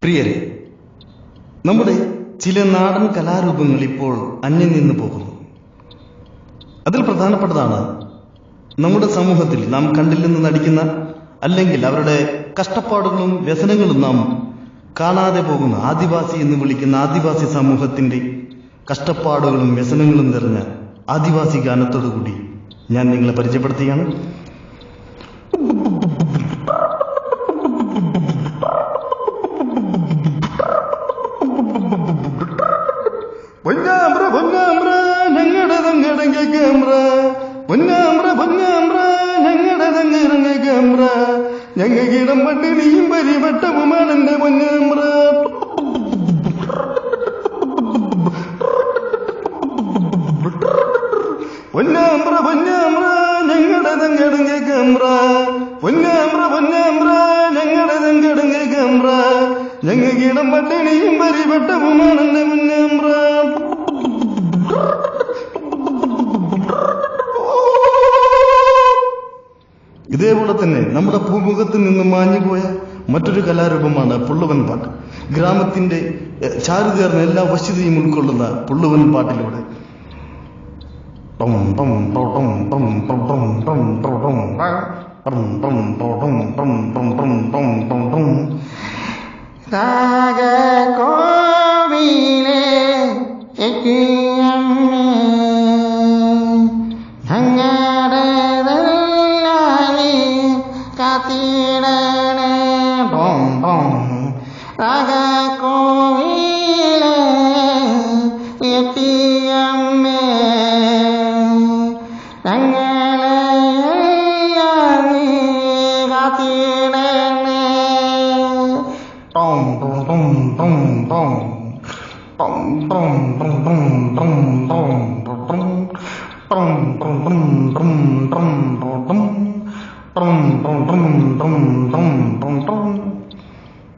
പ്രിയരെ, നമ്മുടെ ചില നാടൻ കലാരൂപങ്ങൾ ഇപ്പോൾ അന്യം നിന്ന് പോകുന്നു. അതിൽ പ്രധാനപ്പെട്ടതാണ് നമ്മുടെ സമൂഹത്തിൽ നാം കണ്ടില്ലെന്ന് നടിക്കുന്ന, അല്ലെങ്കിൽ അവരുടെ കഷ്ടപ്പാടുകളും വ്യസനങ്ങളും നാം കാണാതെ പോകുന്ന ആദിവാസി എന്ന് വിളിക്കുന്ന ആദിവാസി സമൂഹത്തിന്റെ കഷ്ടപ്പാടുകളും വ്യസനങ്ങളും നിറഞ്ഞ ആദിവാസി ഗാനത്തോടുകൂടി ഞാൻ നിങ്ങളെ പരിചയപ്പെടുത്തുകയാണ്. പൊന്നാമ്ര പൊന്നാമ്ര ഞങ്ങളുടെ തങ്ങടങ്ങ ക്യാമ്ര, പൊന്നാമ്ര പൊന്നാമ്ര ഞങ്ങളുടെ തങ്ങടങ്ങ ക്യാമ്ര, ഞങ്ങൾക്കിടം പട്ടിണിയും പരിവട്ടവുമാണ് എന്റെ പൊന്നാമ്ര. പൊന്നാമ്ര പൊന്നാമ്ര ഞങ്ങളുടെ തങ്ങടങ്ങ ക്യാമ്ര, പൊന്നാമ്ര പൊന്നാമ്ര ഞങ്ങളുടെ തങ്ങടങ്ങ ക്യാമ്ര, ഞങ്ങൾക്കിടം പട്ടിണിയും പരിവട്ടവുമാണ് എന്റെ പൊന്നാമ്ര. ഇതേപോലെ തന്നെ നമ്മുടെ ഭൂമുഖത്ത് നിന്ന് മാഞ്ഞുപോയ മറ്റൊരു കലാരൂപമാണ് പുള്ളുവൻ പാട്ട്. ഗ്രാമത്തിന്റെ ചാരുതേർന്ന എല്ലാ വശ്യതയും ഉൾക്കൊള്ളുന്ന പുള്ളുവൻ പാട്ടിലൂടെ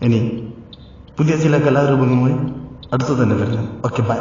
ഇനി പുതിയ ചില കലാരൂപങ്ങളുമായി അടുത്തു തന്നെ വരുന്നു. Okay, by.